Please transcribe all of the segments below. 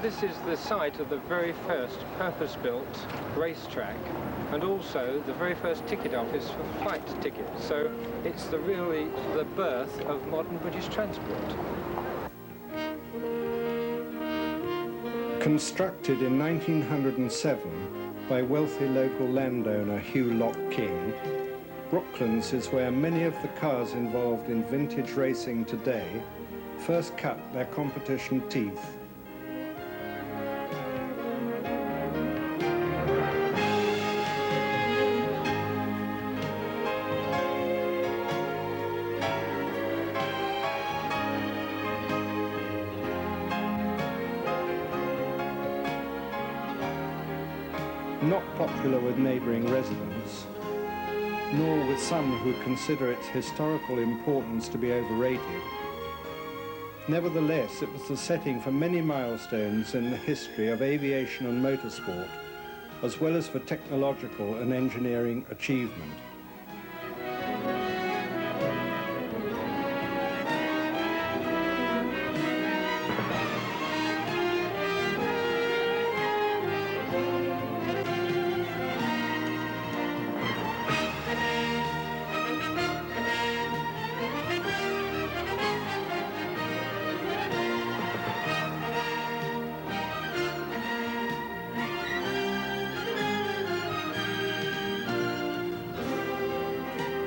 this is the site of the very first purpose-built racetrack, and also the very first ticket office for flight tickets. So it's really the birth of modern British transport. Constructed in 1907 by wealthy local landowner Hugh Lock King, Brooklands is where many of the cars involved in vintage racing today first cut their competition teeth. Not popular with neighbouring residents, nor with some who consider its historical importance to be overrated. Nevertheless, it was the setting for many milestones in the history of aviation and motorsport, as well as for technological and engineering achievement.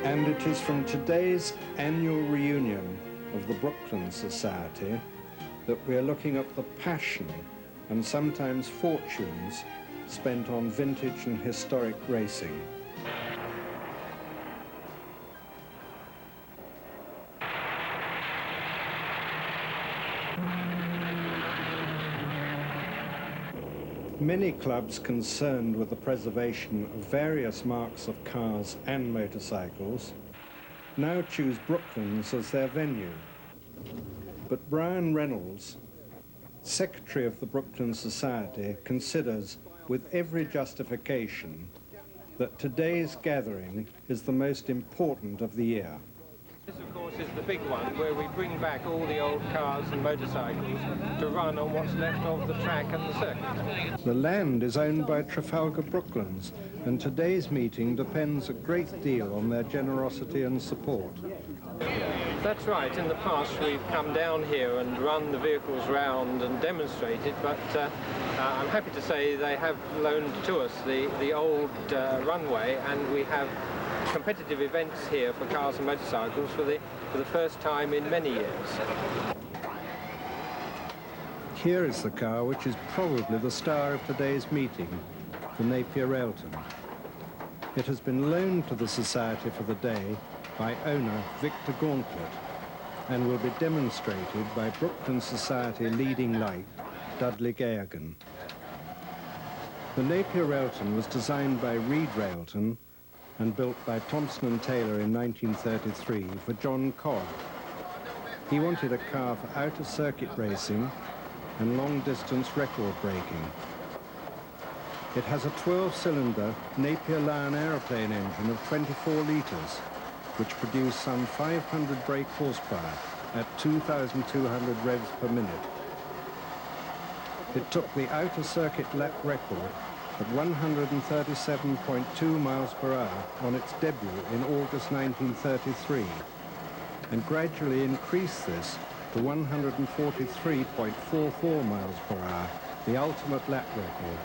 And it is from today's annual reunion of the Brooklands Society that we are looking at the passion and sometimes fortunes spent on vintage and historic racing. Many clubs concerned with the preservation of various marks of cars and motorcycles now choose Brooklands as their venue. But Brian Reynolds, Secretary of the Brooklands Society, considers with every justification that today's gathering is the most important of the year. This, of course, is the big one, where we bring back all the old cars and motorcycles to run on what's left of the track and the circuit. The land is owned by Trafalgar Brooklands, and today's meeting depends a great deal on their generosity and support. That's right. In the past, we've come down here and run the vehicles round and demonstrated, but I'm happy to say they have loaned to us the old runway, and we have competitive events here for cars and motorcycles for the first time in many years. Here is the car which is probably the star of today's meeting, the Napier Elton. It has been loaned to the Society for the day by owner Victor Gauntlet and will be demonstrated by Brooklands Society leading light Dudley Gayagan. The Napier Elton was designed by Reed Railton and built by Thompson and Taylor in 1933 for John Cobb. He wanted a car for outer circuit racing and long-distance record breaking. It has a 12-cylinder Napier Lion aeroplane engine of 24 litres, which produced some 500 brake horsepower at 2,200 revs per minute. It took the outer circuit lap record at 137.2 miles per hour on its debut in August 1933, and gradually increased this to 143.44 miles per hour, the ultimate lap record.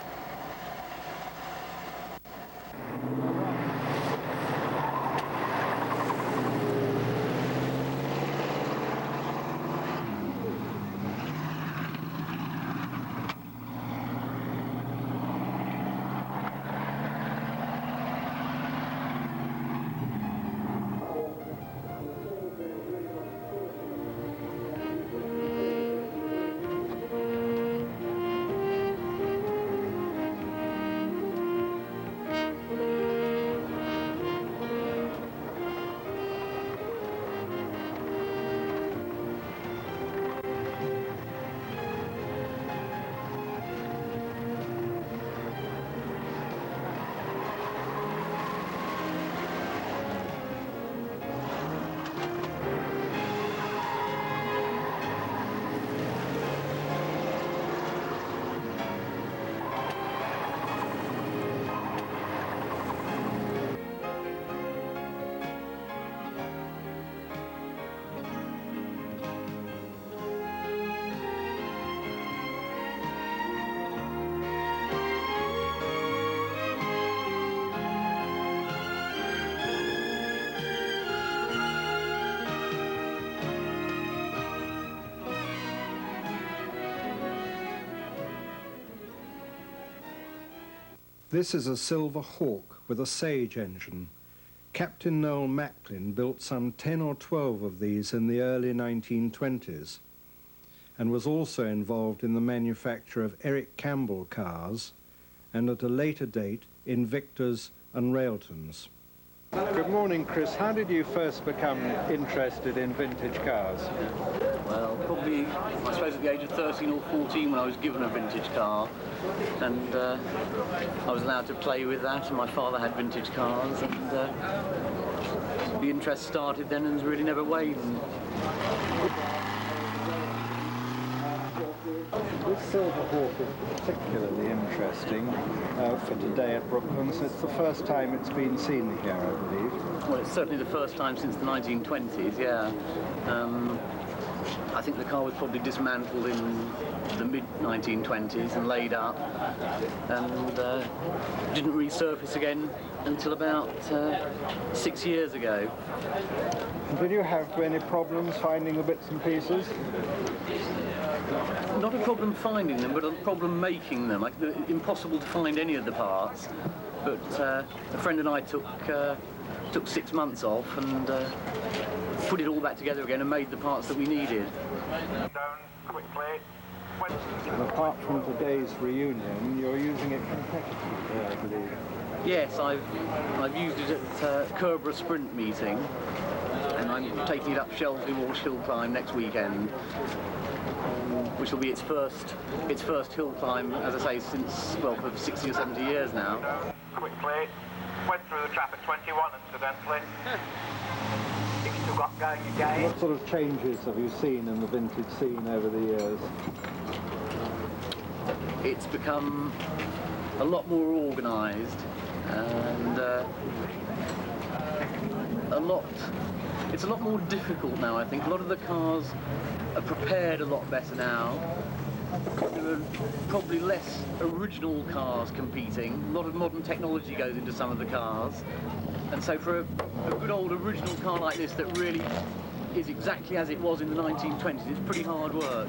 This is a Silver Hawk with a Sage engine. Captain Noel Macklin built some 10 or 12 of these in the early 1920s and was also involved in the manufacture of Eric Campbell cars and at a later date Invictas and Railtons. Good morning, Chris. How did you first become interested in vintage cars? Well, probably, I suppose at the age of 13 or 14 when I was given a vintage car, and I was allowed to play with that, and my father had vintage cars, and the interest started then and has really never waned. This Silver Hawk is particularly interesting for today at Brooklands. It's the first time it's been seen here, I believe. Well, it's certainly the first time since the 1920s, yeah. I think the car was probably dismantled in the mid-1920s and laid up, and didn't resurface again until about 6 years ago. Did you have any problems finding the bits and pieces? Not a problem finding them, but a problem making them. Like, impossible to find any of the parts. But a friend and I took 6 months off and put it all back together again and made the parts that we needed. Down quickly. And apart from today's reunion, you're using it competitively, I believe. Yes, I've used it at Kerborough Sprint meeting, and I'm taking it up Shelsley Walsh Hill Climb next weekend, which will be its first hill climb, as I say, since, well, for 60 or 70 years now. Down quickly. Went through the trap at 21, incidentally. You've still got going again. What sort of changes have you seen in the vintage scene over the years? It's become a lot more organised, and it's a lot more difficult now, I think. A lot of the cars are prepared a lot better now. There are probably less original cars competing. A lot of modern technology goes into some of the cars. And so for a good old original car like this that really is exactly as it was in the 1920s, it's pretty hard work.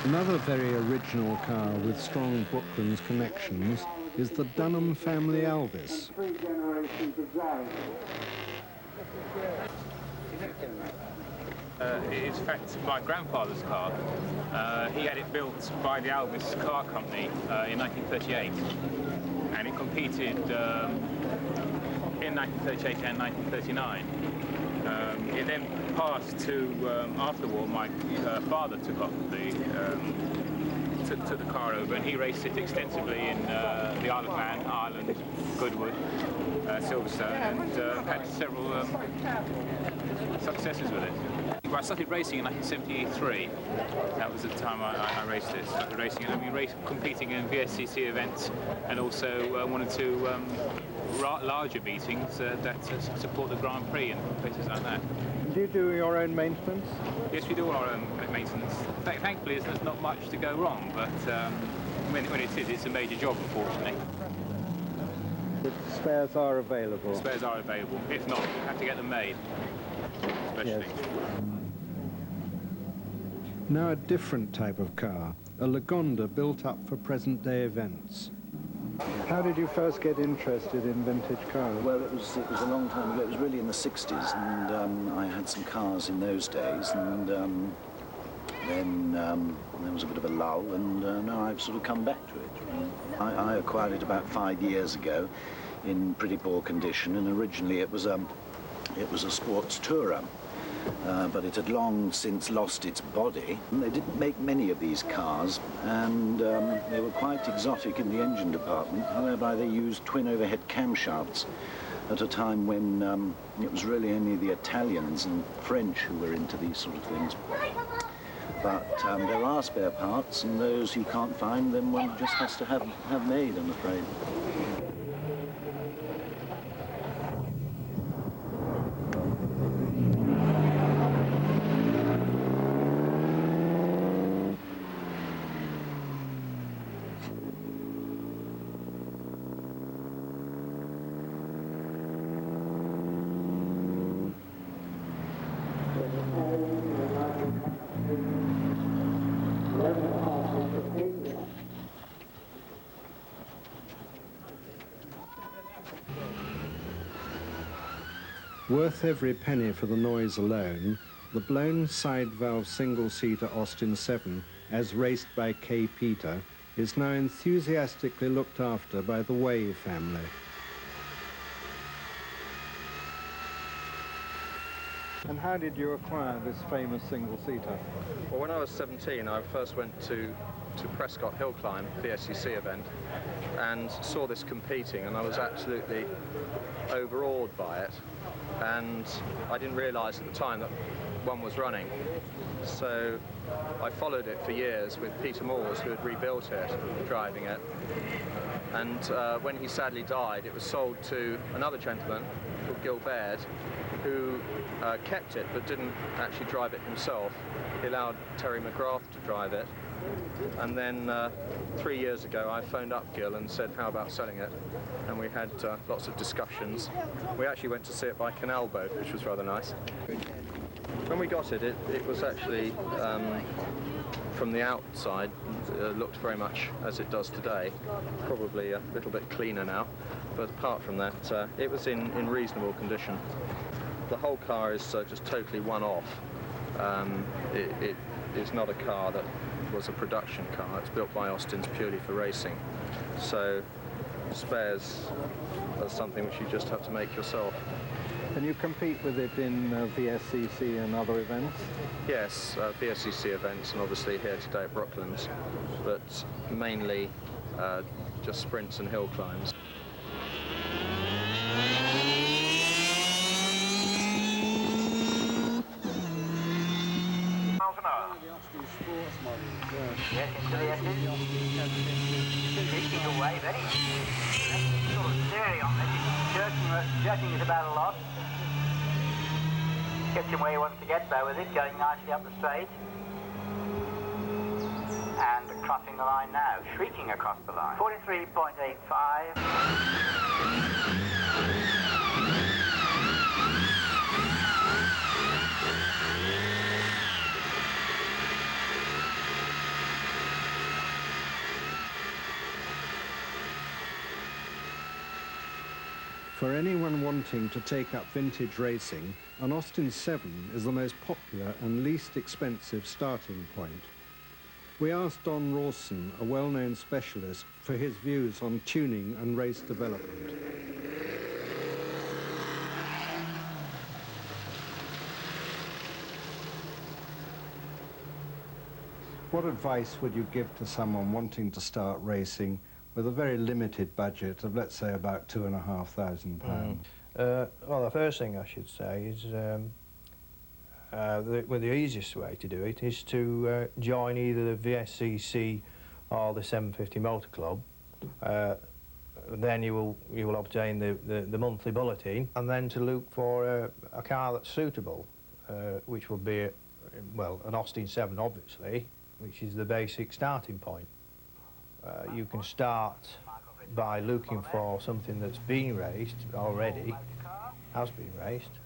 Another very original car with strong Brooklands connections is the Dunham family Alvis. It's in fact my grandfather's car. He had it built by the Alvis Car Company in 1938, and it competed in 1938 and 1939. It then passed to, after the war, my father took the car over, and he raced it extensively in the Isle of Man, Ireland, Goodwood, Silverstone, and had several successes with it. I started racing in 1973. That was the time I raced it. Started racing, and I've been competing in VSCC events, and also one or two larger meetings that support the Grand Prix and places like that. Do you do your own maintenance? Yes, we do our own maintenance. Thankfully, there's not much to go wrong, but when it is, it's a major job, unfortunately. The spares are available? The spares are available. If not, you have to get them made, especially. Yes. Now a different type of car, a Lagonda built up for present-day events. How did you first get interested in vintage cars? Well, it was a long time ago. It was really in the 60s, and I had some cars in those days, and then there was a bit of a lull, and now I've sort of come back to it. I acquired it about 5 years ago in pretty poor condition, and originally it was a sports tourer. But it had long since lost its body. They didn't make many of these cars, and they were quite exotic in the engine department, whereby they used twin overhead camshafts at a time when it was really only the Italians and French who were into these sort of things. But there are spare parts, and those you can't find, then one just has to have made, I'm afraid. Worth every penny for the noise alone, the blown side valve single-seater Austin 7, as raced by K. Peter, is now enthusiastically looked after by the Way family. And how did you acquire this famous single-seater? Well, when I was 17, I first went to Prescott Hill Climb, the SEC event, and saw this competing, and I was absolutely overawed by it. And I didn't realise at the time that one was running. So I followed it for years with Peter Moores, who had rebuilt it, driving it. And when he sadly died, it was sold to another gentleman called Gil Baird, who kept it but didn't actually drive it himself. He allowed Terry McGrath to drive it. And then 3 years ago I phoned up Gil and said, how about selling it? And we had lots of discussions. We actually went to see it by canal boat, which was rather nice. When we got it, it was actually, from the outside, looked very much as it does today. Probably a little bit cleaner now, but apart from that, it was in reasonable condition. The whole car is just totally one-off. It is not a car that was a production car. It's built by Austins purely for racing. So spares are something which you just have to make yourself. Can you compete with it in VSCC and other events? Yes, VSCC events, and obviously here today at Brooklands, but mainly just sprints and hill climbs. Miles an hour. Yes, into the engine. Shifting away, very sort of steering on this. Jerking is about a lot. Gets him where he wants to get though with it, going nicely up the straight. And crossing the line now, shrieking across the line. 43.85. For anyone wanting to take up vintage racing, an Austin 7 is the most popular and least expensive starting point. We asked Don Rawson, a well-known specialist, for his views on tuning and race development. What advice would you give to someone wanting to start racing with a very limited budget of, let's say, about £2,500? Well, the first thing I should say is the easiest way to do it is to join either the VSCC or the 750 Motor Club. Then you will obtain the monthly bulletin, and then to look for a car that's suitable, which will be, well, an Austin 7 obviously, which is the basic starting point. You can start by looking for something that's been raced already, has been raced,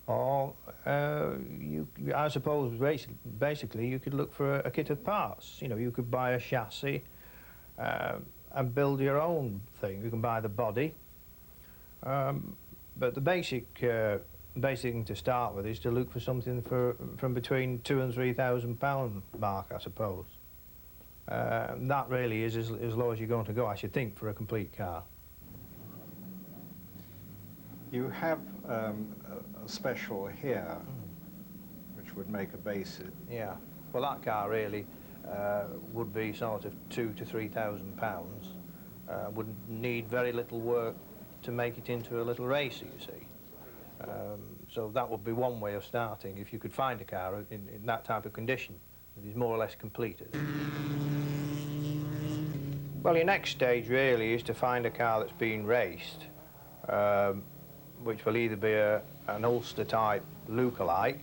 or I suppose basically you could look for a kit of parts. You know, you could buy a chassis and build your own thing. You can buy the body, but the basic thing to start with is to look for something from between £2,000 and £3,000 mark, I suppose. That really is as low as you're going to go, I should think, for a complete car. You have a special here, which would make a basic. Yeah, well, that car really would be sort of £2,000 to £3,000. Would need very little work to make it into a little racer, you see. So that would be one way of starting, if you could find a car in that type of condition that is more or less completed. Well, your next stage really is to find a car that's been raced, which will either be an Ulster type look-alike,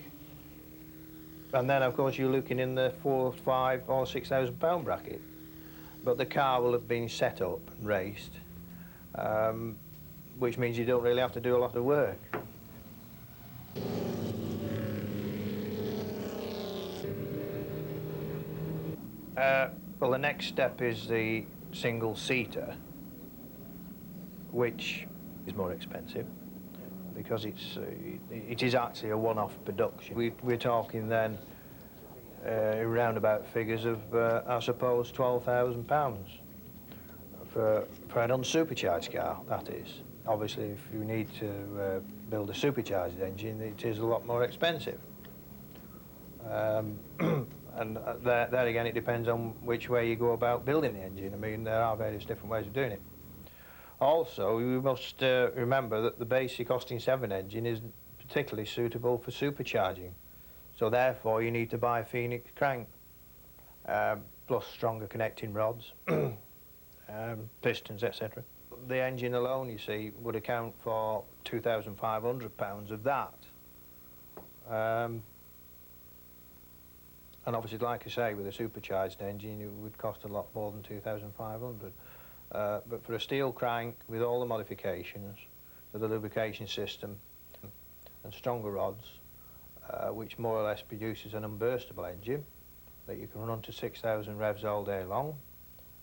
and then of course you're looking in the £4,000, £5,000 or £6,000 bracket. But the car will have been set up and raced, which means you don't really have to do a lot of work. Well, the next step is the single-seater, which is more expensive. because it is actually a one-off production. We're talking then around about figures of, I suppose, £12,000 for an unsupercharged car, that is. Obviously, if you need to build a supercharged engine, it is a lot more expensive. And there again, it depends on which way you go about building the engine. I mean, there are various different ways of doing it. Also, we must remember that the basic Austin 7 engine is particularly suitable for supercharging. So therefore, you need to buy a Phoenix crank, plus stronger connecting rods, pistons, etc. The engine alone, you see, would account for £2,500 of that. And obviously, like I say, with a supercharged engine, it would cost a lot more than £2,500. But for a steel crank, with all the modifications, to the lubrication system and stronger rods, which more or less produces an unburstable engine that you can run to 6,000 revs all day long,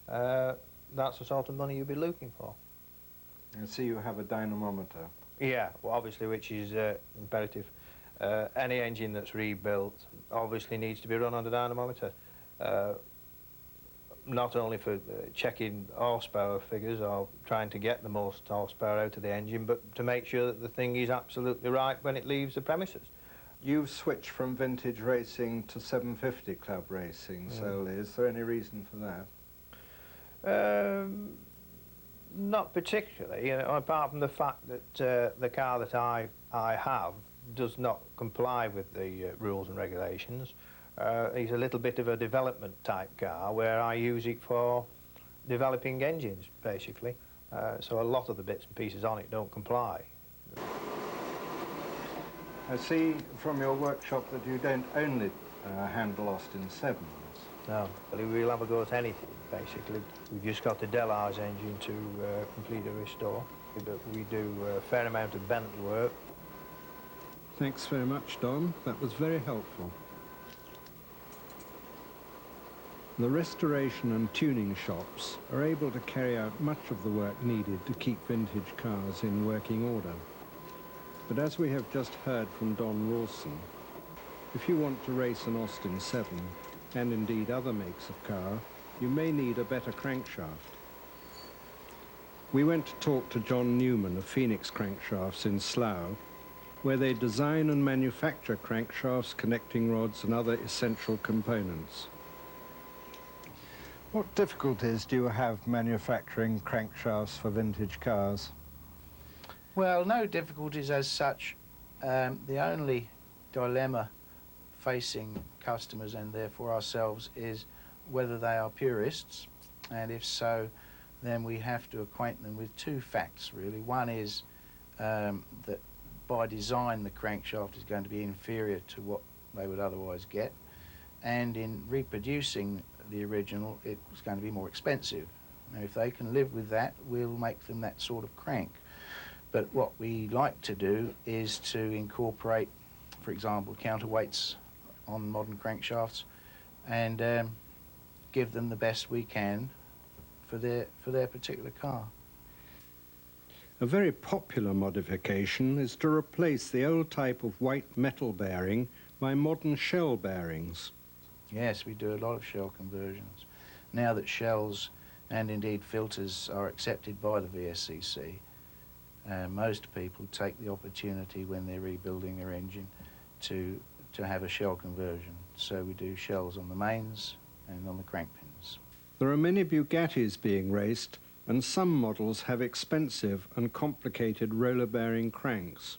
that's the sort of money you'll be looking for. I see you have a dynamometer. Yeah, well, obviously, which is imperative. Any engine that's rebuilt obviously needs to be run on a dynamometer, not only for checking horsepower figures or trying to get the most horsepower out of the engine, but to make sure that the thing is absolutely right when it leaves the premises. You've switched from vintage racing to 750 club racing solely. Is there any reason for that? Not particularly, apart from the fact that the car that I have does not comply with the rules and regulations. It's a little bit of a development type car where I use it for developing engines, basically. So a lot of the bits and pieces on it don't comply. I see from your workshop that you don't only handle Austin 7s. No, we'll have a go at anything, basically. We've just got the Delage engine to complete a restore. But we do a fair amount of Bentley work. Thanks very much, Don. That was very helpful. The restoration and tuning shops are able to carry out much of the work needed to keep vintage cars in working order. But as we have just heard from Don Rawson, if you want to race an Austin 7, and indeed other makes of car, you may need a better crankshaft. We went to talk to John Newman of Phoenix Crankshafts in Slough, where they design and manufacture crankshafts, connecting rods and other essential components. What difficulties do you have manufacturing crankshafts for vintage cars? Well, no difficulties as such. The only dilemma facing customers and therefore ourselves is whether they are purists, and if so, then we have to acquaint them with two facts really. One is that by design the crankshaft is going to be inferior to what they would otherwise get, and in reproducing the original it's going to be more expensive. Now if they can live with that, we'll make them that sort of crank. But what we like to do is to incorporate, for example, counterweights on modern crankshafts and give them the best we can for their particular car. A very popular modification is to replace the old type of white metal bearing by modern shell bearings. Yes, we do a lot of shell conversions. Now that shells and indeed filters are accepted by the VSCC, most people take the opportunity when they're rebuilding their engine to have a shell conversion. So we do shells on the mains and on the crank pins. There are many Bugattis being raced, and some models have expensive and complicated roller bearing cranks.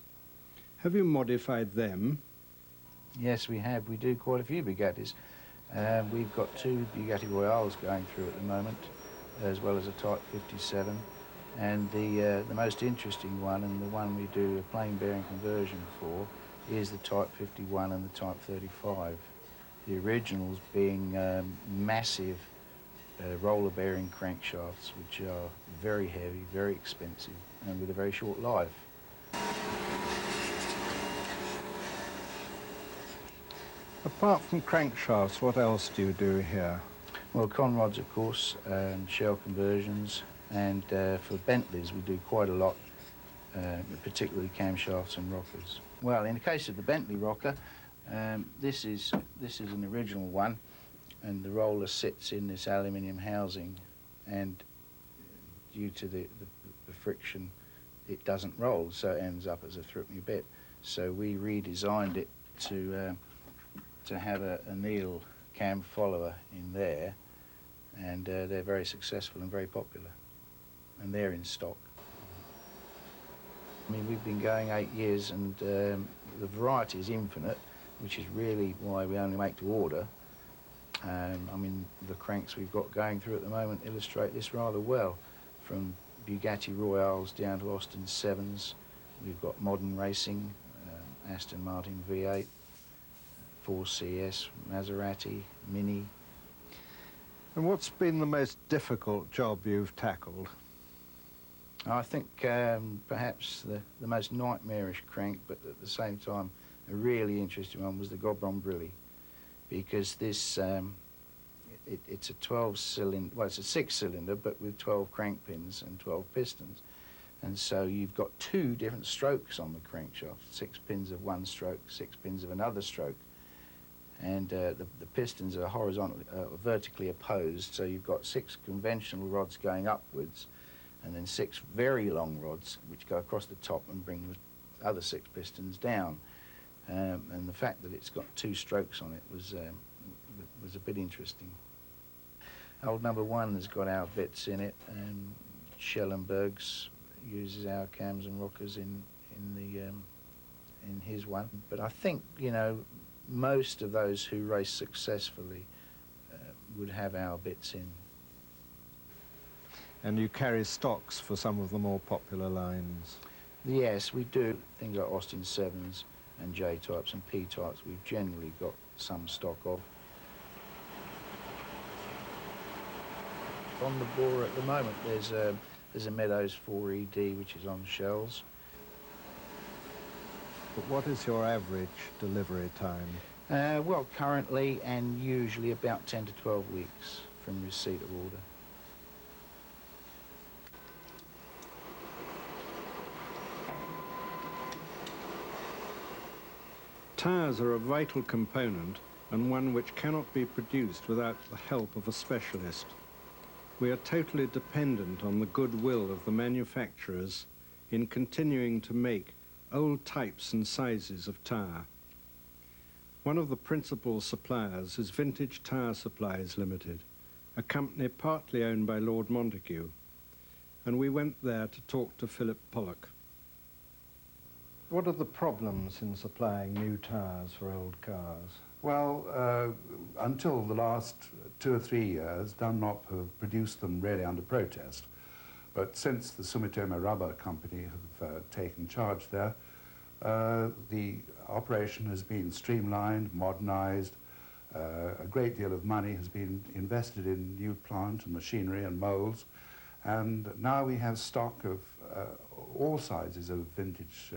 Have you modified them? Yes, we have. We do quite a few Bugattis. We've got two Bugatti Royales going through at the moment, as well as a Type 57. And the most interesting one, and the one we do a plain bearing conversion for, is the Type 51 and the Type 35. The originals being massive roller bearing crankshafts, which are very heavy, very expensive, and with a very short life. Apart from crankshafts, what else do you do here? Well, conrods, of course, shell conversions, and for Bentleys we do quite a lot particularly camshafts and rockers. Well, in the case of the Bentley rocker, this is an original one, and the roller sits in this aluminium housing, and due to the friction, it doesn't roll, so it ends up as a threepenny bit. So we redesigned it to have a Neil cam follower in there, and they're very successful and very popular, and they're in stock. I mean, we've been going 8 years, and the variety is infinite, which is really why we only make to order. I mean, the cranks we've got going through at the moment illustrate this rather well, from Bugatti Royales down to Austin 7s. We've got modern racing, Aston Martin V8, 4CS, Maserati, Mini. And what's been the most difficult job you've tackled? I think perhaps the most nightmarish crank, but at the same time a really interesting one, was the Gobron Brilli, because this it's a 12-cylinder, well, it's a 6-cylinder, but with 12 crank pins and 12 pistons, and so you've got 2 different strokes on the crankshaft, 6 pins of one stroke, 6 pins of another stroke, and the pistons are horizontally, vertically opposed, so you've got 6 conventional rods going upwards, and then 6 very long rods which go across the top and bring the other 6 pistons down. And the fact that it's got 2 strokes on it was a bit interesting. Old number 1 has got our bits in it, and Schellenberg's uses our cams and rockers in his one. But I think, you know, most of those who race successfully would have our bits in. And you carry stocks for some of the more popular lines? Yes, we do. Things like Austin 7s and J-types and P-types we've generally got some stock of. On the bore at the moment there's a Meadows 4ED which is on shells. But what is your average delivery time? Well, currently and usually about 10 to 12 weeks from receipt of order. Tyres are a vital component, and one which cannot be produced without the help of a specialist. We are totally dependent on the goodwill of the manufacturers in continuing to make old types and sizes of tyre. One of the principal suppliers is Vintage Tyre Supplies Limited, a company partly owned by Lord Montague, and we went there to talk to Philip Pollock. What are the problems in supplying new tyres for old cars? Well, until the last 2 or 3 years, Dunlop have produced them really under protest. But since the Sumitomo Rubber Company have taken charge there, the operation has been streamlined, modernized. A great deal of money has been invested in new plant and machinery and molds. And now we have stock of all sizes of vintage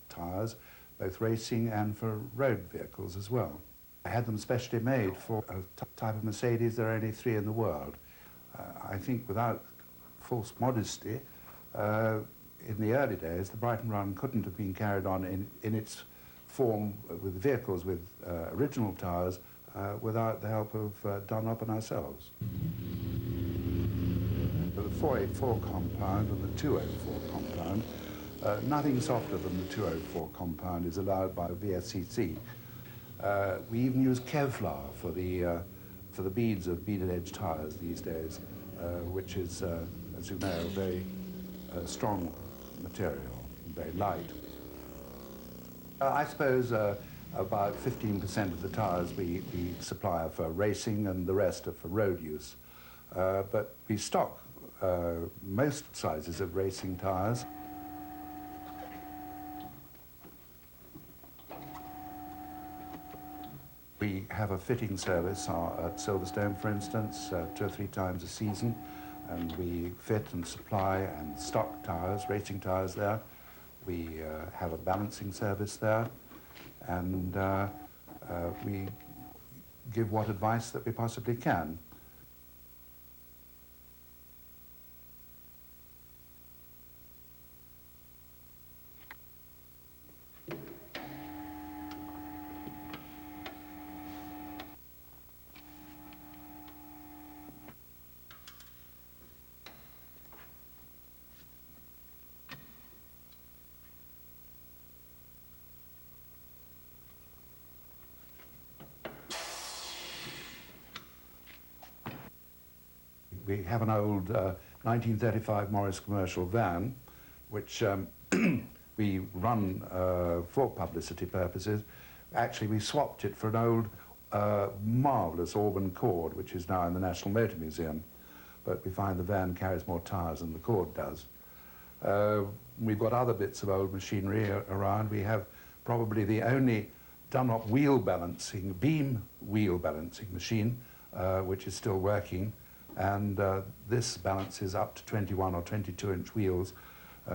tyres, both racing and for road vehicles as well. I had them specially made for a type of Mercedes. There are only 3 in the world. I think without false modesty, in the early days, the Brighton Run couldn't have been carried on in its form with vehicles with original tyres without the help of Dunlop and ourselves. The 484 compound and the 204 compound, nothing softer than the 204 compound is allowed by VSCC. We even use Kevlar for the beads of beaded edge tyres these days, which is, as you know, a very strong material, very light. I suppose about 15% of the tyres we supply are for racing and the rest are for road use. But we stock most sizes of racing tyres. We have a fitting service at Silverstone, for instance, 2 or 3 times a season, and we fit and supply and stock tyres, racing tyres there. We have a balancing service there, and we give what advice that we possibly can. We have an old 1935 Morris commercial van, which we run for publicity purposes. Actually, we swapped it for an old marvellous Auburn Concorde, which is now in the National Motor Museum. But we find the van carries more tyres than the Concorde does. We've got other bits of old machinery around. We have probably the only Dunlop beam wheel balancing machine, which is still working. And this balances up to 21 or 22-inch wheels,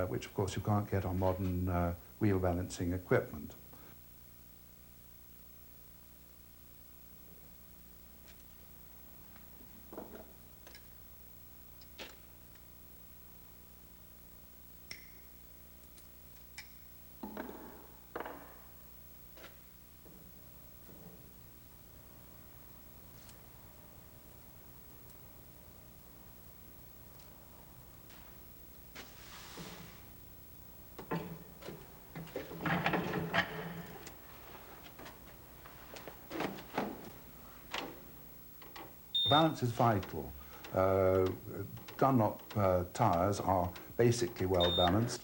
which of course you can't get on modern wheel balancing equipment. Balance is vital. Dunlop tyres are basically well balanced,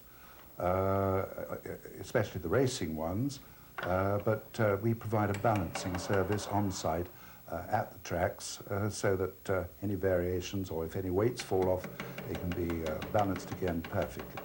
especially the racing ones, but we provide a balancing service on site at the tracks so that any variations or if any weights fall off, they can be balanced again perfectly.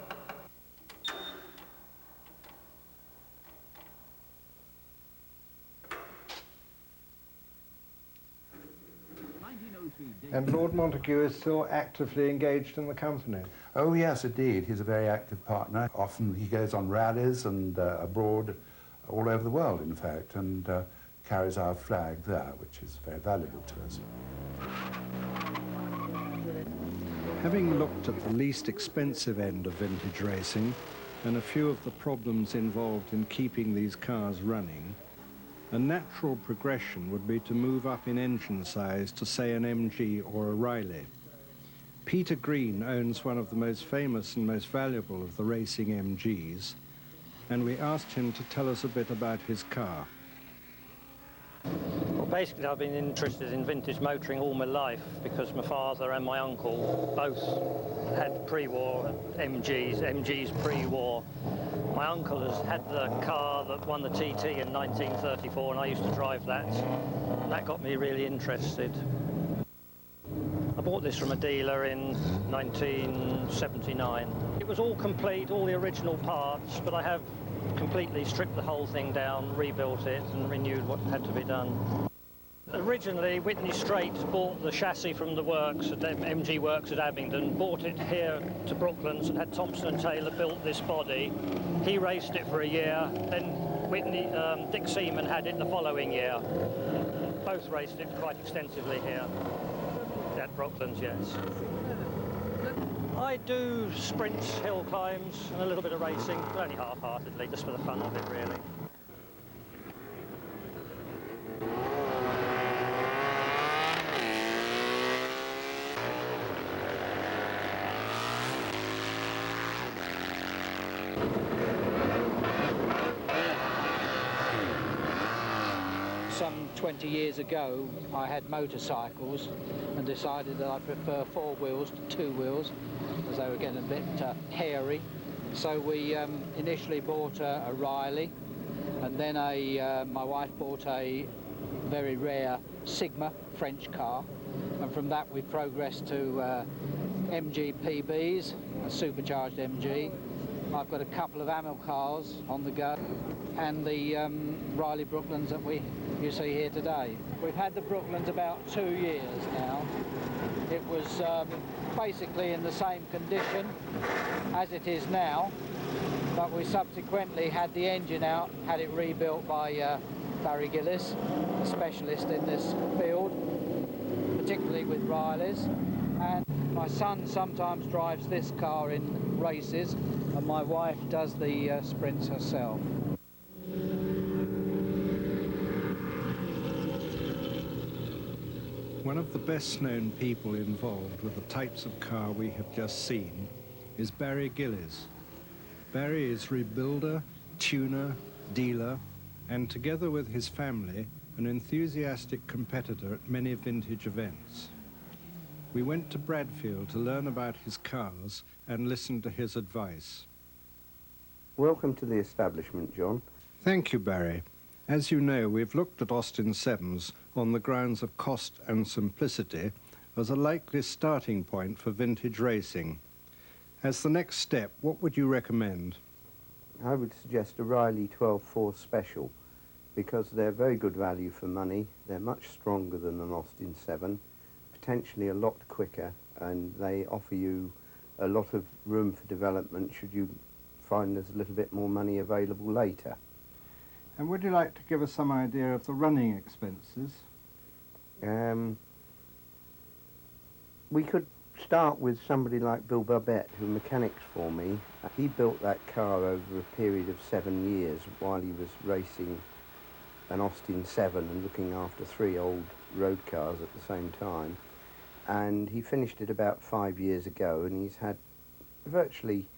And Lord Montague is still actively engaged in the company? Oh yes, indeed. He's a very active partner. Often he goes on rallies and abroad, all over the world in fact, and carries our flag there, which is very valuable to us. Having looked at the least expensive end of vintage racing and a few of the problems involved in keeping these cars running, a natural progression would be to move up in engine size to, say, an MG or a Riley. Peter Green owns one of the most famous and most valuable of the racing MGs, and we asked him to tell us a bit about his car. Well, basically I've been interested in vintage motoring all my life because my father and my uncle both had pre-war MGs pre-war. My uncle has had the car that won the TT in 1934 and I used to drive that. And that got me really interested. I bought this from a dealer in 1979. It was all complete, all the original parts, but I have completely stripped the whole thing down, rebuilt it and renewed what had to be done. Originally, Whitney Strait bought the chassis from the works at MG Works at Abingdon, bought it here to Brooklands and had Thompson and Taylor built this body. He raced it for a year, then Dick Seaman had it the following year. Both raced it quite extensively here at Brooklands, yes. I do sprints, hill climbs and a little bit of racing, but only half-heartedly, just for the fun of it really. Some 20 years ago, I had motorcycles and decided that I prefer 4 wheels to 2 wheels, as they were getting a bit hairy. So we initially bought a Riley, and then my wife bought a very rare Sigma French car, and from that we progressed to MG PBs, a supercharged MG. I've got a couple of Amel cars on the go, and the Riley Brooklands that you see here today. We've had the Brooklands about 2 years now. It was basically in the same condition as it is now, but we subsequently had the engine out, had it rebuilt by Barry Gillis, a specialist in this field, particularly with Rileys. And my son sometimes drives this car in races, and my wife does the sprints herself. One of the best-known people involved with the types of car we have just seen is Barry Gillis. Barry is rebuilder, tuner, dealer, and together with his family, an enthusiastic competitor at many vintage events. we went to Bradfield to learn about his cars and listen to his advice. Welcome to the establishment, John. Thank you, Barry. As you know, we've looked at Austin 7s on the grounds of cost and simplicity as a likely starting point for vintage racing. As the next step, what would you recommend? I would suggest a Riley 12.4 Special because they're very good value for money. They're much stronger than an Austin 7, potentially a lot quicker, and they offer you a lot of room for development should you find there's a little bit more money available later. And would you like to give us some idea of the running expenses? We could start with somebody like Bill Babette, who mechanics for me. He built that car over a period of 7 years while he was racing an Austin 7 and looking after 3 old road cars at the same time. And he finished it about 5 years ago, and he's had virtually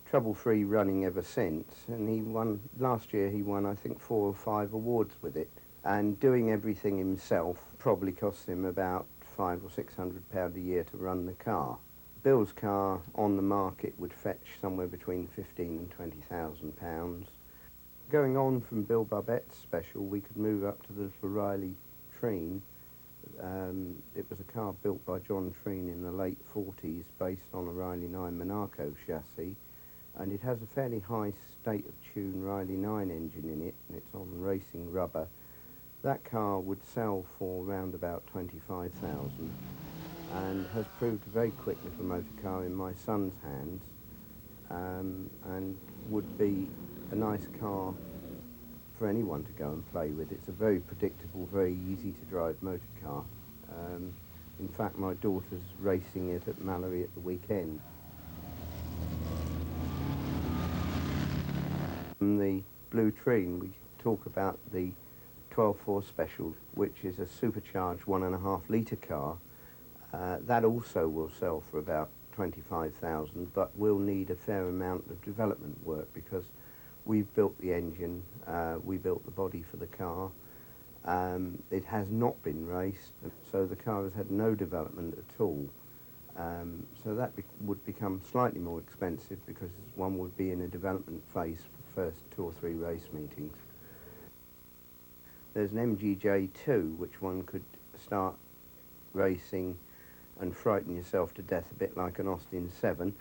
trouble-free running ever since. And he won, last year he won I think 4 or 5 awards with it. And doing everything himself probably costs him about £500 or £600 a year to run the car. Bill's car on the market would fetch somewhere between £15,000 and £20,000. Going on from Bill Babette's Special, we could move up to the little Riley Treen. It was a car built by John Treen in the late 40s based on a Riley 9 Monaco chassis, and it has a fairly high state of tune Riley 9 engine in it, and it's on racing rubber. That car would sell for around about £25,000 and has proved a very quick little motor car in my son's hands, and would be a nice car for anyone to go and play with. It's a very predictable, very easy to drive motor car. In fact, my daughter's racing it at Mallory at the weekend. From the Blue Treen, we talk about the 12.4 Special, which is a supercharged 1.5 litre car. That also will sell for about £25,000, but will need a fair amount of development work because we've built the engine, we built the body for the car. It has not been raced, so the car has had no development at all. So that would become slightly more expensive because one would be in a development phase for the first 2 or 3 race meetings. There's an MGJ2 which one could start racing and frighten yourself to death a bit like an Austin 7.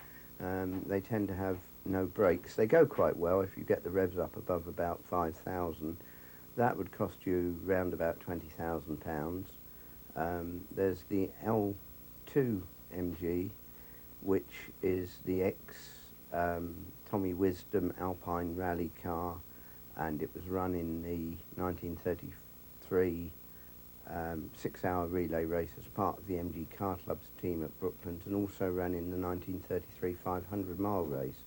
They tend to have no brakes. They go quite well if you get the revs up above about 5,000. That would cost you round about £20,000. There's the L2 MG, which is the ex-Tommy Wisdom Alpine Rally car, and it was run in the 1933 6-hour relay race as part of the MG Car Club's team at Brooklands, and also ran in the 1933 500-mile race.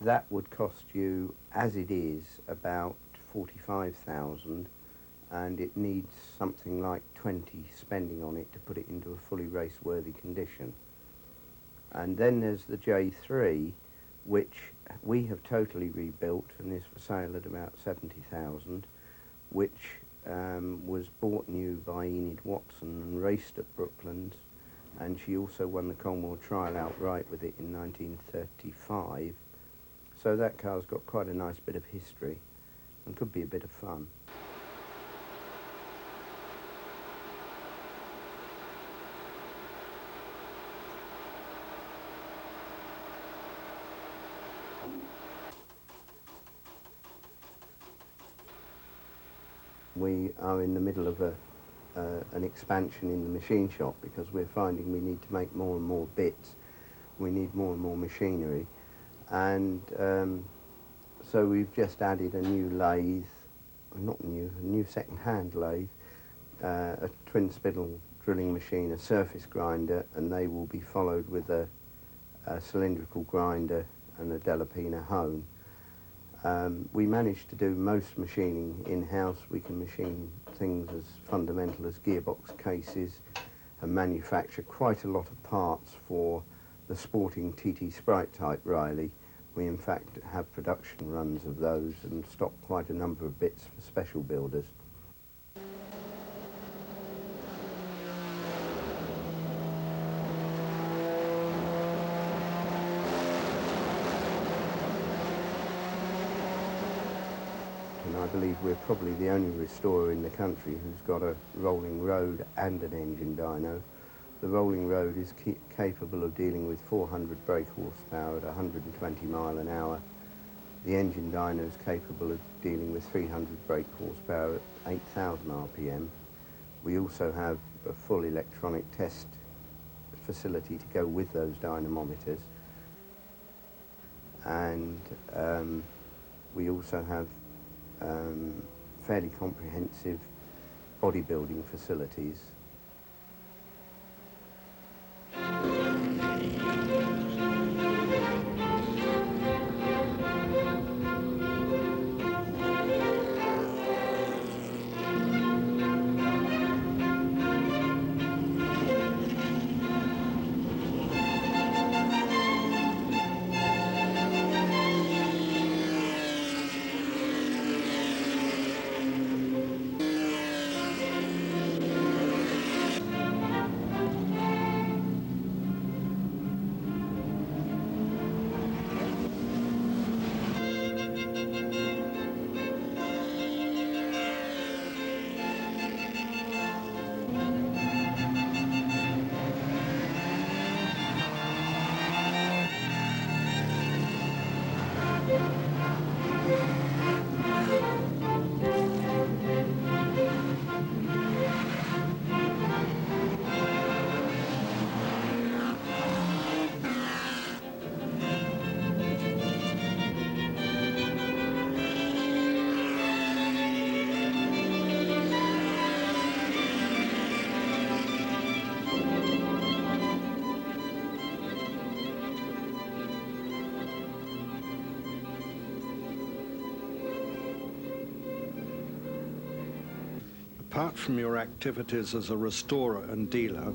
That would cost you, as it is, about £45,000, and it needs something like 20 spending on it to put it into a fully race-worthy condition. And then there's the J3, which we have totally rebuilt and is for sale at about £70,000, which was bought new by Enid Watson and raced at Brooklands, and she also won the Colmore Trial outright with it in 1935. So that car's got quite a nice bit of history and could be a bit of fun. We are in the middle of an expansion in the machine shop because we're finding we need to make more and more bits. We need more and more machinery. And so we've just added a new lathe, not new, a new second-hand lathe, a twin spindle drilling machine, a surface grinder, and they will be followed with a cylindrical grinder and a Delapina hone. We managed to do most machining in-house. We can machine things as fundamental as gearbox cases and manufacture quite a lot of parts for the sporting TT Sprite type Riley. We in fact have production runs of those and stock quite a number of bits for special builders. and I believe we're probably the only restorer in the country who's got a rolling road and an engine dyno. The rolling road is capable of dealing with 400 brake horsepower at 120 mile an hour. The engine dyno is capable of dealing with 300 brake horsepower at 8,000 RPM. We also have a full electronic test facility to go with those dynamometers. And we also have fairly comprehensive bodybuilding facilities. Apart from your activities as a restorer and dealer,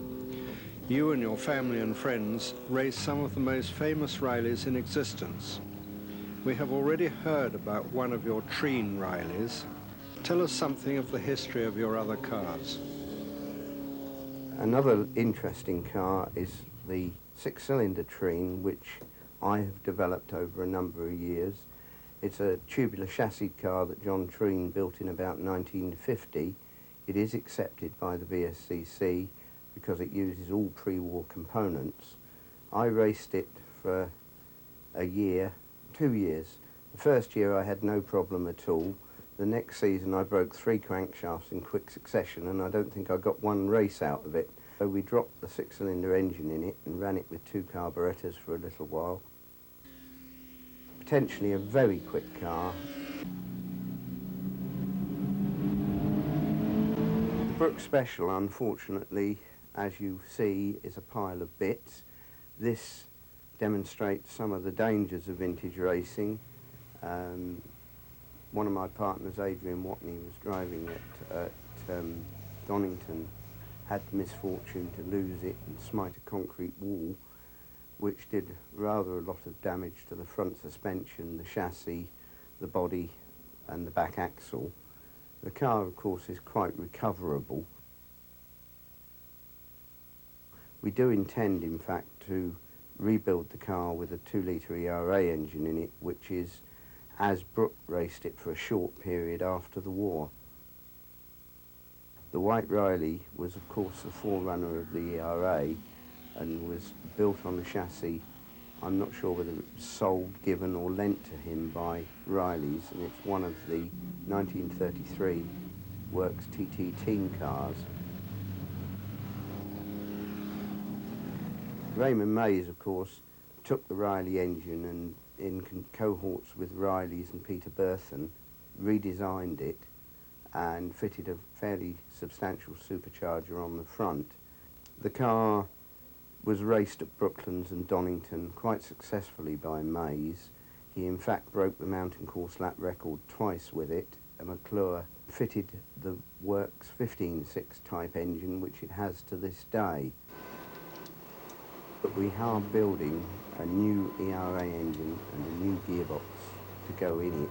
you and your family and friends race some of the most famous Rileys in existence. We have already heard about one of your Treen Rileys. Tell us something of the history of your other cars. Another interesting car is the six-cylinder Treen, which I have developed over a number of years. It's a tubular chassis car that John Treen built in about 1950. It is accepted by the VSCC because it uses all pre-war components. I raced it for a year, 2 years. The first year I had no problem at all. The next season I broke 3 crankshafts in quick succession, and I don't think I got one race out of it. So we dropped the six-cylinder engine in it and ran it with 2 carburetors for a little while. Potentially a very quick car. The Brook Special, unfortunately, as you see, is a pile of bits. This demonstrates some of the dangers of vintage racing. One of my partners, Adrian Watney, was driving at Donington, had the misfortune to lose it and smite a concrete wall, which did rather a lot of damage to the front suspension, the chassis, the body and the back axle. The car, of course, is quite recoverable. We do intend, in fact, to rebuild the car with a 2-litre ERA engine in it, which is as Brook raced it for a short period after the war. The White Riley was, of course, the forerunner of the ERA and was built on a chassis. I'm not sure whether it was sold, given or lent to him by Riley's, and it's one of the 1933 Works TT team cars. Raymond Mays, of course, took the Riley engine and, in cohorts with Riley's and Peter Burton, redesigned it and fitted a fairly substantial supercharger on the front. The car was raced at Brooklands and Donington quite successfully by Mays. He in fact broke the mountain course lap record twice with it. A McClure fitted the Works 15.6 type engine, which it has to this day. But we are building a new ERA engine and a new gearbox to go in it.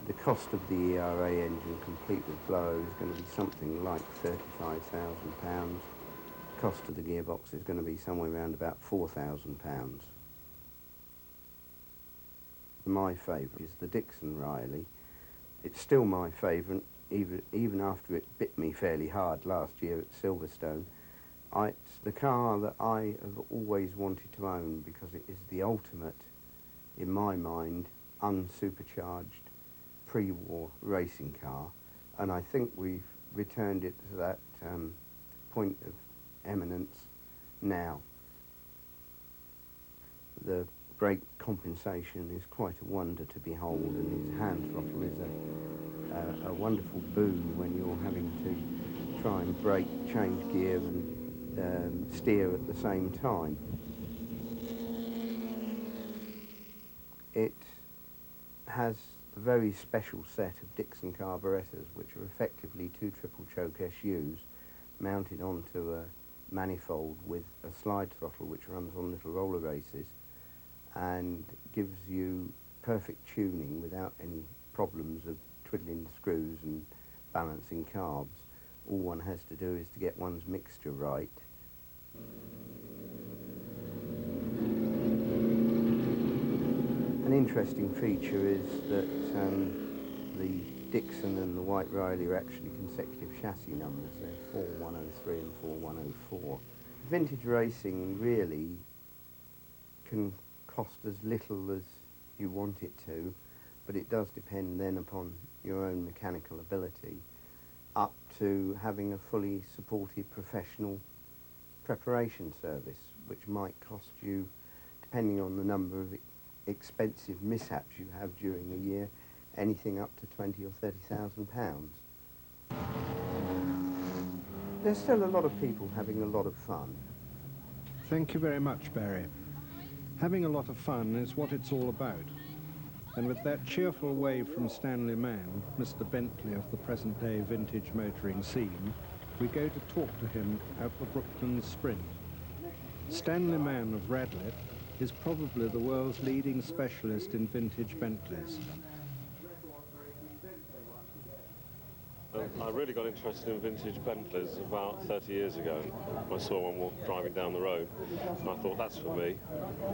The cost of the ERA engine, complete with blower, is going to be something like £35,000. Cost of the gearbox is going to be somewhere around about £4,000. My favourite is the Dixon Riley. It's still my favourite, even after it bit me fairly hard last year at Silverstone. It's the car that I have always wanted to own because it is the ultimate, in my mind, unsupercharged pre-war racing car, and I think we've returned it to that point of eminence now. The brake compensation is quite a wonder to behold, and his hand throttle is a wonderful boon when you're having to try and brake, change gear and steer at the same time. It has a very special set of Dixon carburettors, which are effectively two triple choke SUs mounted onto a manifold with a slide throttle which runs on little roller races and gives you perfect tuning without any problems of twiddling the screws and balancing carbs. All one has to do is to get one's mixture right. An interesting feature is that the Dixon and the White Riley are actually consecutive chassis numbers. They're 4103 and 4104. Vintage racing really can cost as little as you want it to, but it does depend then upon your own mechanical ability, up to having a fully supported professional preparation service, which might cost you, depending on the number of expensive mishaps you have during a year, anything up to £20,000 or £30,000. There's still a lot of people having a lot of fun. Thank you very much, Barry. Having a lot of fun is what it's all about. And with that cheerful wave from Stanley Mann, Mr. Bentley of the present-day vintage motoring scene, we go to talk to him at the Brooklands Sprint. Stanley Mann of Radlett is probably the world's leading specialist in vintage Bentleys. I really got interested in vintage Bentleys about 30 years ago. I saw one driving down the road, and I thought, that's for me.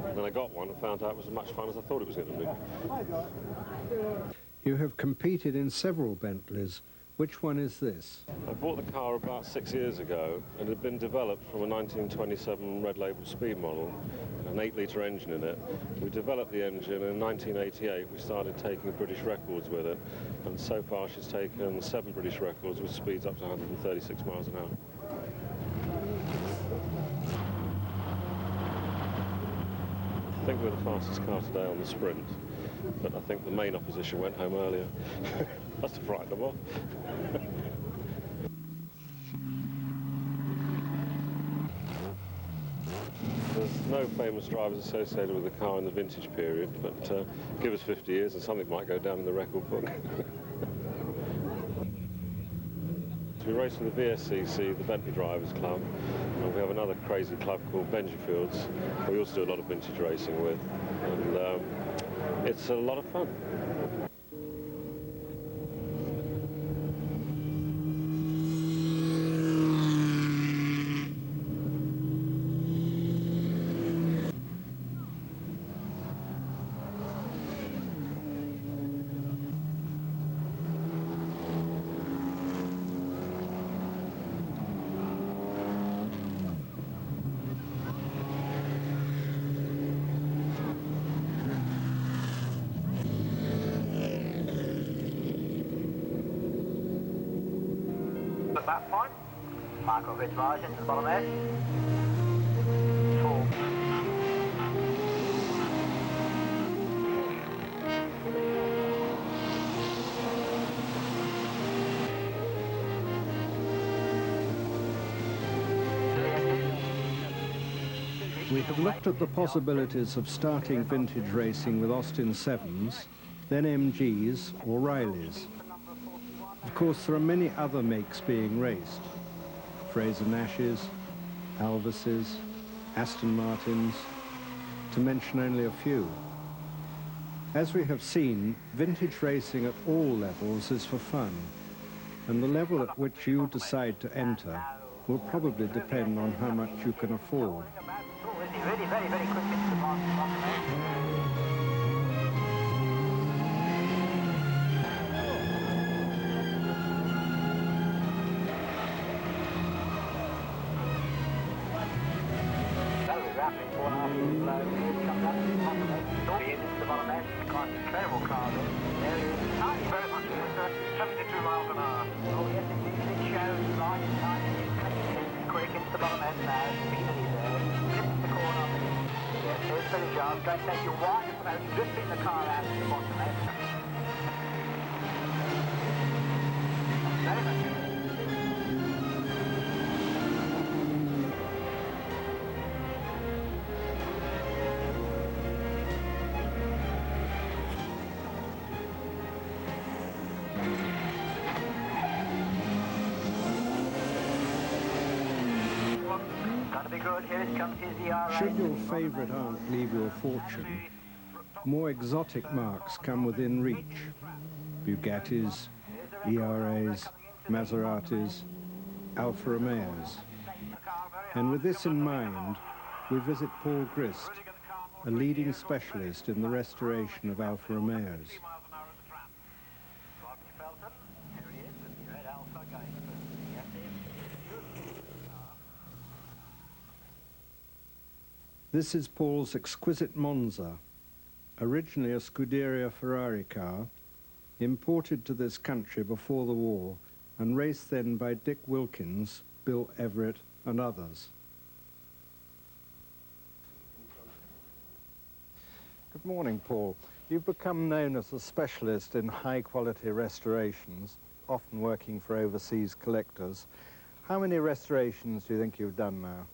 And then I got one and found out it was as much fun as I thought it was going to be. You have competed in several Bentleys. Which one is this? I bought the car about 6 years ago, and it had been developed from a 1927 Red Label Speed model, an 8-litre engine in it. We developed the engine, and in 1988 we started taking British records with it, and so far she's taken 7 British records with speeds up to 136 miles an hour. I think we're the fastest car today on the sprint, but I think the main opposition went home earlier. Must have frightened them off. There's no famous drivers associated with the car in the vintage period, but give us 50 years and something might go down in the record book. We race for the VSCC, the Bentley Drivers Club, and we have another crazy club called Benjifield's, we also do a lot of vintage racing with, and it's a lot of fun. At that point, Michael Ridge margin to the bottom edge. 4. We have looked at the possibilities of starting vintage racing with Austin 7s, then MGs or Rileys. Of course, there are many other makes being raced. Fraser Nashes, Alvises, Aston Martins, to mention only a few. As we have seen, vintage racing at all levels is for fun, and the level at which you decide to enter will probably depend on how much you can afford. Really very, very quick into the bottom edge. car then. There he is. Thank you very much, sir. 72 miles an hour. Oh, yes, indeed. It shows right, nice, quick into the bottom end now. Speedily there. Flips the corner. Yes, here's Billy Giles. Going to take you wide at the moment, drifting the car out to the bottom end. Very much. Should your favourite aunt leave your fortune, more exotic marques come within reach. Bugattis, ERAs, Maseratis, Alfa Romeos. And with this in mind, we visit Paul Grist, a leading specialist in the restoration of Alfa Romeos. This is Paul's exquisite Monza, originally a Scuderia Ferrari car, imported to this country before the war and raced then by Dick Wilkins, Bill Everett and others. Good morning, Paul. You've become known as a specialist in high-quality restorations, often working for overseas collectors. How many restorations do you think you've done now?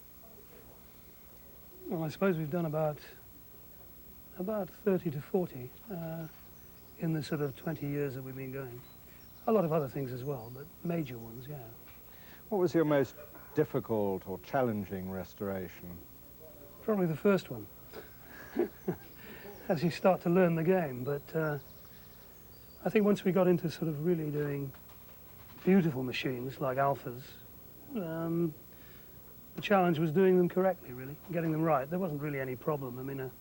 Well, I suppose we've done about 30 to 40 in the sort of 20 years that we've been going. A lot of other things as well, but major ones, yeah. What was your most difficult or challenging restoration? Probably the first one, as you start to learn the game. But I think once we got into sort of really doing beautiful machines like Alphas, the challenge was doing them correctly, really, getting them right. There wasn't really any problem. I mean,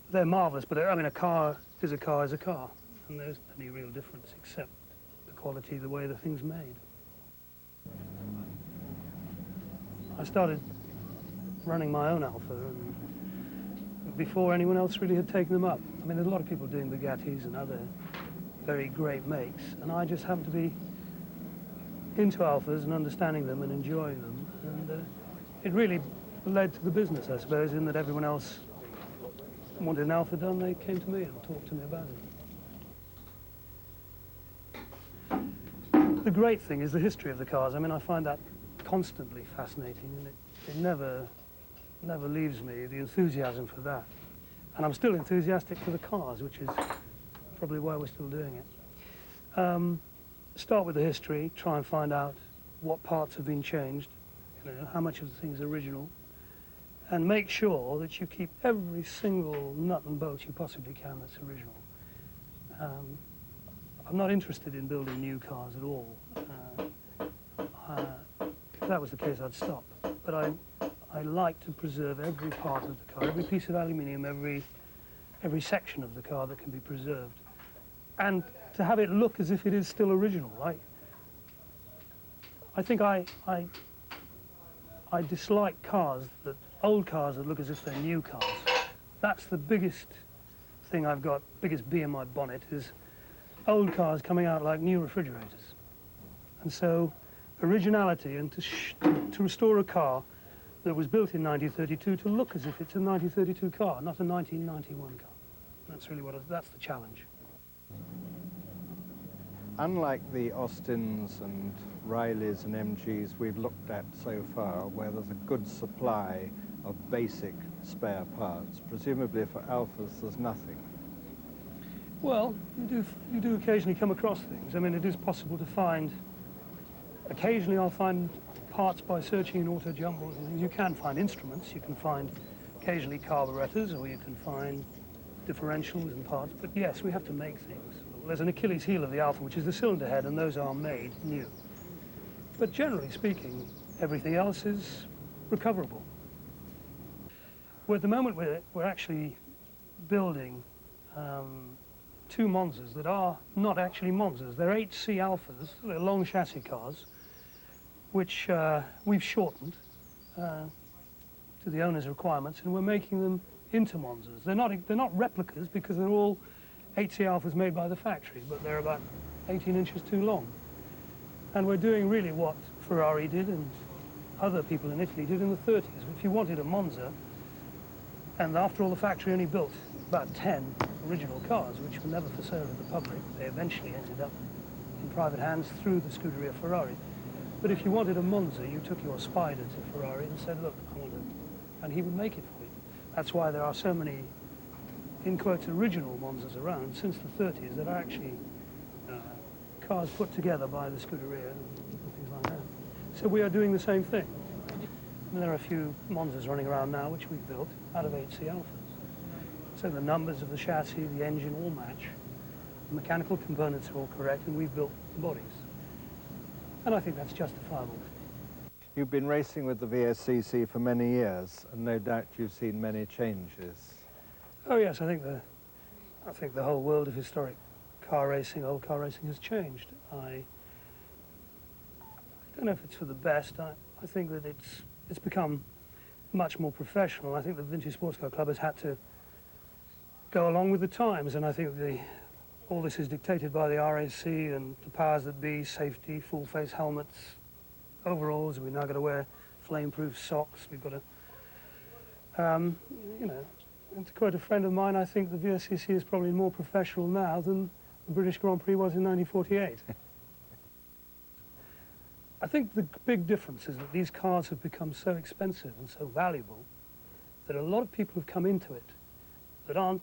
they're marvellous, but I mean, a car is a car is a car, and there's any real difference except the quality, the way the thing's made. I started running my own Alfa and before anyone else really had taken them up. I mean, there's a lot of people doing Bugattis and other very great makes, and I just happened to be into Alphas and understanding them and enjoying them, and it really led to the business, I suppose, in that everyone else wanted an Alfa done. They came to me and talked to me about it. The great thing is the history of the cars. I mean, I find that constantly fascinating, and it never leaves me, the enthusiasm for that. And I'm still enthusiastic for the cars, which is probably why we're still doing it. Start with the history, try and find out what parts have been changed, you know, how much of the thing's original, and make sure that you keep every single nut and bolt you possibly can that's original. I'm not interested in building new cars at all. If that was the case, I'd stop. But I like to preserve every part of the car, every piece of aluminium, every section of the car that can be preserved, and to have it look as if it is still original. I think I dislike cars, old cars that look as if they're new cars. That's the biggest thing I've got, biggest bee in my bonnet, is old cars coming out like new refrigerators. And so originality, and to restore a car that was built in 1932 to look as if it's a 1932 car, not a 1991 car. That's really that's the challenge. Unlike the Austins and Rileys and MGs we've looked at so far, where there's a good supply of basic spare parts, presumably for Alphas there's nothing. Well, you do occasionally come across things. I mean, it is possible to find, occasionally I'll find parts by searching in auto jumbles and things. You can find instruments, you can find occasionally carburetors, or you can find differentials and parts, but yes, we have to make things. There's an Achilles heel of the Alfa, which is the cylinder head, and those are made new. But generally speaking, everything else is recoverable. Well, at the moment, we're actually building two Monzas that are not actually Monzas. They're 8C Alphas, they're long chassis cars, which we've shortened to the owner's requirements, and we're making them into Monzas. They're not replicas because they're all 8C Alphas made by the factory, but they're about 18 inches too long. And we're doing really what Ferrari did and other people in Italy did in the 30s. If you wanted a Monza, and after all, the factory only built about 10 original cars, which were never for sale to the public. They eventually ended up in private hands through the Scuderia Ferrari. But if you wanted a Monza, you took your Spider to Ferrari and said, look, I want it, and he would make it for you. That's why there are so many, in quotes, original Monzas around since the 30s that are actually cars put together by the Scuderia and things like that. So we are doing the same thing. And there are a few Monzas running around now which we've built out of 8C Alphas. So the numbers of the chassis, the engine all match. The mechanical components are all correct, and we've built the bodies. And I think that's justifiable. You've been racing with the VSCC for many years, and no doubt you've seen many changes. Oh yes, I think the whole world of historic car racing, old car racing, has changed. I don't know if it's for the best. I think that it's become much more professional. I think the Vintage Sports Car Club has had to go along with the times, and I think all this is dictated by the RAC and the powers that be: safety, full-face helmets, overalls. We've now got to wear flame-proof socks. We've got to, you know, and to quote a friend of mine, I think the VSCC is probably more professional now than the British Grand Prix was in 1948. I think the big difference is that these cars have become so expensive and so valuable that a lot of people have come into it that aren't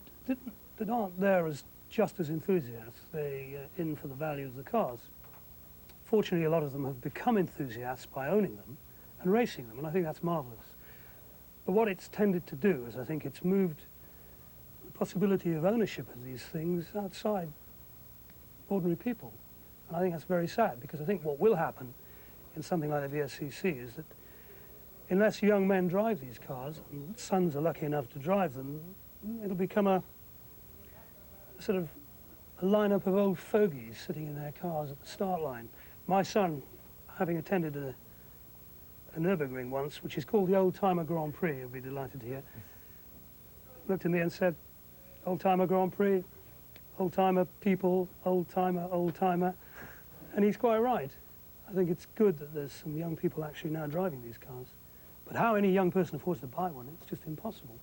there as just as enthusiasts. They're in for the value of the cars. Fortunately, a lot of them have become enthusiasts by owning them and racing them, and I think that's marvellous. But what it's tended to do is I think it's moved the possibility of ownership of these things outside ordinary people. And I think that's very sad, because I think what will happen in something like the VSCC is that unless young men drive these cars, and sons are lucky enough to drive them, it'll become a sort of a lineup of old fogies sitting in their cars at the start line. My son, having attended a Nürburgring once, which is called the Old Timer Grand Prix, you'll be delighted to hear, looked at me and said, Old Timer Grand Prix, old timer people, old timer, and he's quite right. I think it's good that there's some young people actually now driving these cars. But how any young person affords to buy one, it's just impossible.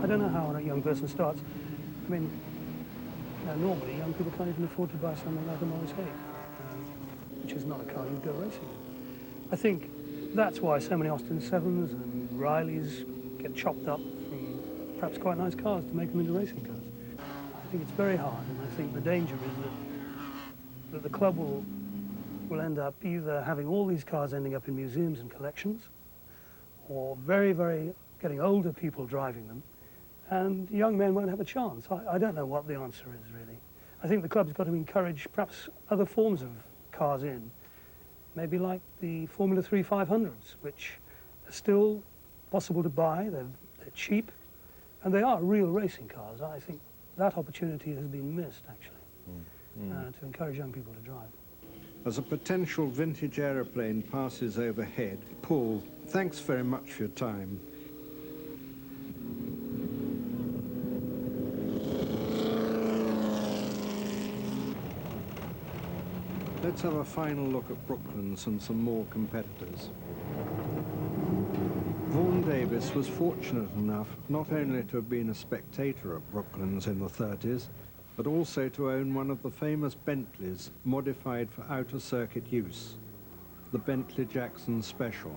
I don't know how a young person starts. I mean, normally young people can't even afford to buy something like a Morris Hague, which is not a car you'd go racing in. I think that's why so many Austin 7s and Rileys get chopped up from perhaps quite nice cars to make them into racing cars. I think it's very hard, and I think the danger is that the club will end up either having all these cars ending up in museums and collections, or very, very getting older people driving them, and young men won't have a chance. I don't know what the answer is, really. I think the club's got to encourage perhaps other forms of cars in, maybe like the Formula 3 500s, which are still possible to buy, they're cheap, and they are real racing cars. I think that opportunity has been missed, actually, to encourage young people to drive. As a potential vintage aeroplane passes overhead, Paul, thanks very much for your time. Let's have a final look at Brooklands and some more competitors. Vaughan Davis was fortunate enough not only to have been a spectator at Brooklands in the 30s, but also to own one of the famous Bentleys modified for outer circuit use, the Bentley Jackson Special.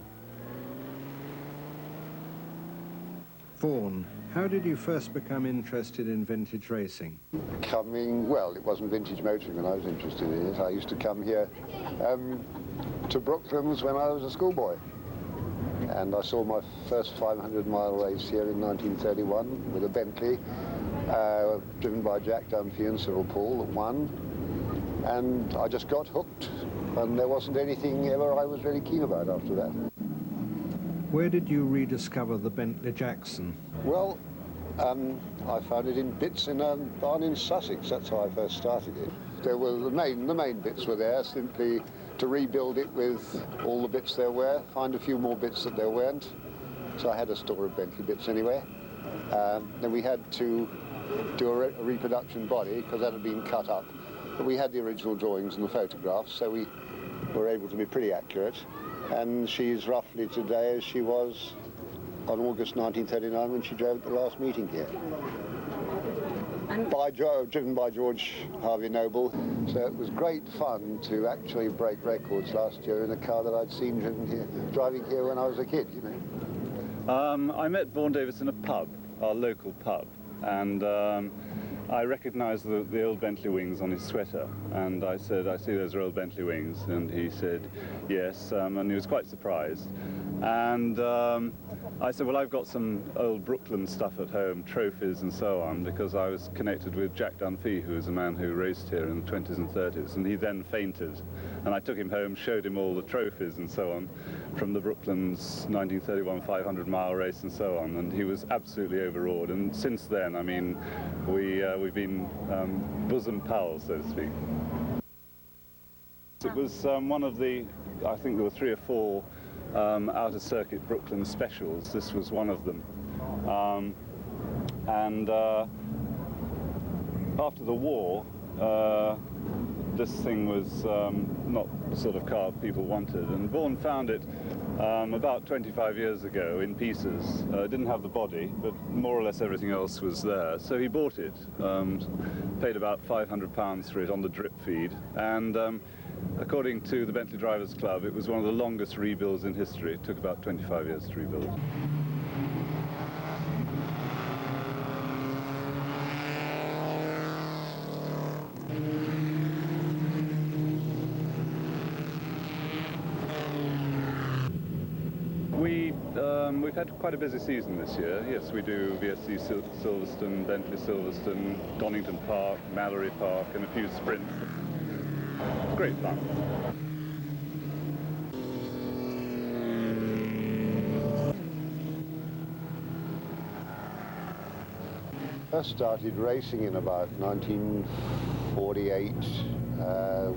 Vaughan, how did you first become interested in vintage racing? Well, it wasn't vintage motoring when I was interested in it. I used to come here to Brooklands when I was a schoolboy. And I saw my first 500-mile race here in 1931 with a Bentley, driven by Jack Dunphy and Cyril Paul, that won. and I just got hooked, and there wasn't anything ever I was really keen about after that. Where did you rediscover the Bentley Jackson? Well, I found it in bits in a barn in Sussex. That's how I first started it. There were the main bits were there, simply to rebuild it with all the bits there were, find a few more bits that there weren't. So I had a store of Bentley bits anyway. Then we had to do a reproduction body because that had been cut up. But we had the original drawings and the photographs, so we were able to be pretty accurate. And she's roughly today as she was on August 1939 when she drove at the last meeting here. Driven by George Harvey Noble. So it was great fun to actually break records last year in a car that I'd seen driving here when I was a kid, you know. I met Vaughan Davis in a pub, our local pub, and I recognised the old Bentley wings on his sweater, and I said, "I see those are old Bentley wings," and he said, "Yes," and he was quite surprised. And I said, "Well, I've got some old Brooklands stuff at home, trophies and so on," because I was connected with Jack Dunphy, who was a man who raced here in the 20s and 30s, and he then fainted. And I took him home, showed him all the trophies and so on from the Brooklands 1931 500-mile race and so on, and he was absolutely overawed. And since then, I mean, we've been bosom pals, so to speak. It was one of the, I think there were 3 or 4 outer circuit Brooklands specials. This was one of them. After the war, this thing was not the sort of car people wanted, and Vaughan found it about 25 years ago in pieces. It didn't have the body, but more or less everything else was there, so he bought it, paid about £500 for it on the drip feed, and according to the Bentley Drivers Club, it was one of the longest rebuilds in history. It took about 25 years to rebuild. We've had quite a busy season this year. Yes, we do VSC Silverstone, Bentley Silverstone, Donington Park, Mallory Park, and a few sprints. Great fun. I started racing in about 1948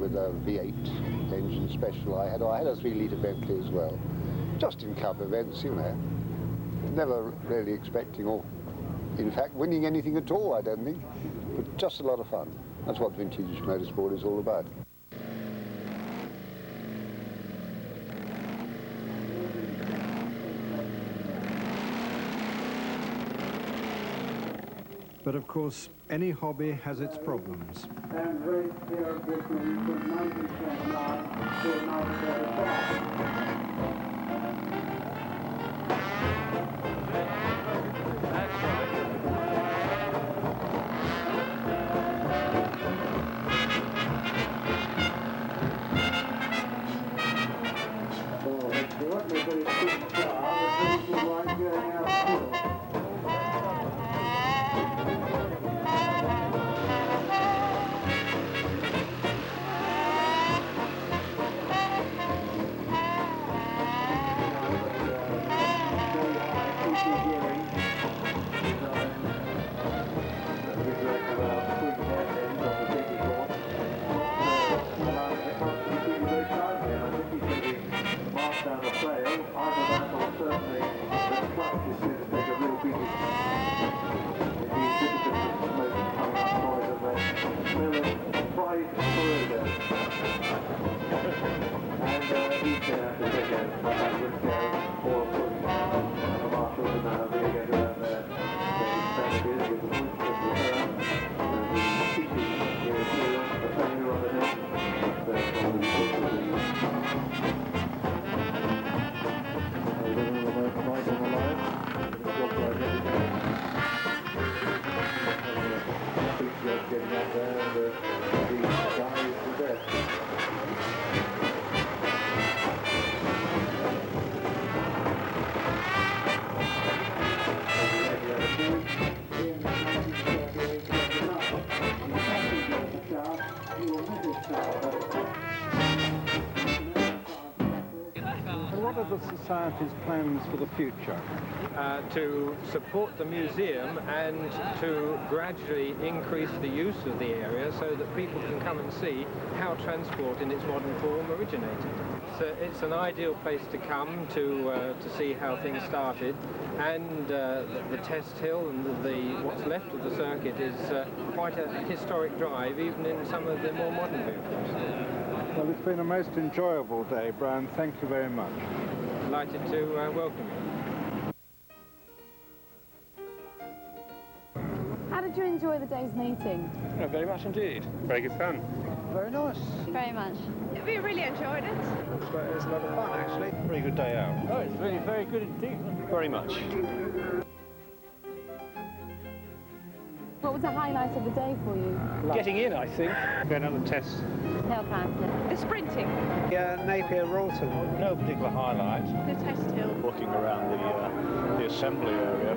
with a V8 engine special I had. I had a 3-litre Bentley as well, just in cup events, you know. Never really expecting or, in fact, winning anything at all, I don't think, but just a lot of fun. That's what vintage motorsport is all about. But of course, any hobby has its problems. And race here at Brooklands from 1929 to 1935. Down the trail, either that or are the Society's plans for the future? To support the museum and to gradually increase the use of the area so that people can come and see how transport in its modern form originated. It's an ideal place to come to see how things started, and the test hill and what's left of the circuit is quite a historic drive, even in some of the more modern vehicles. Well, it's been a most enjoyable day, Brian. Thank you very much. Delighted to welcome you. How did you enjoy the day's meeting? Yeah, very much indeed. Very good fun. Very nice. Very much. We really enjoyed it. It's a lot of fun, actually. Very good day out. Oh, it's really very good indeed. Very much. What was the highlight of the day for you? Getting in, I think. Going on the test. Hill climb. The sprinting. Napier Wroughton. No particular highlight. The test hill. Walking around the assembly area.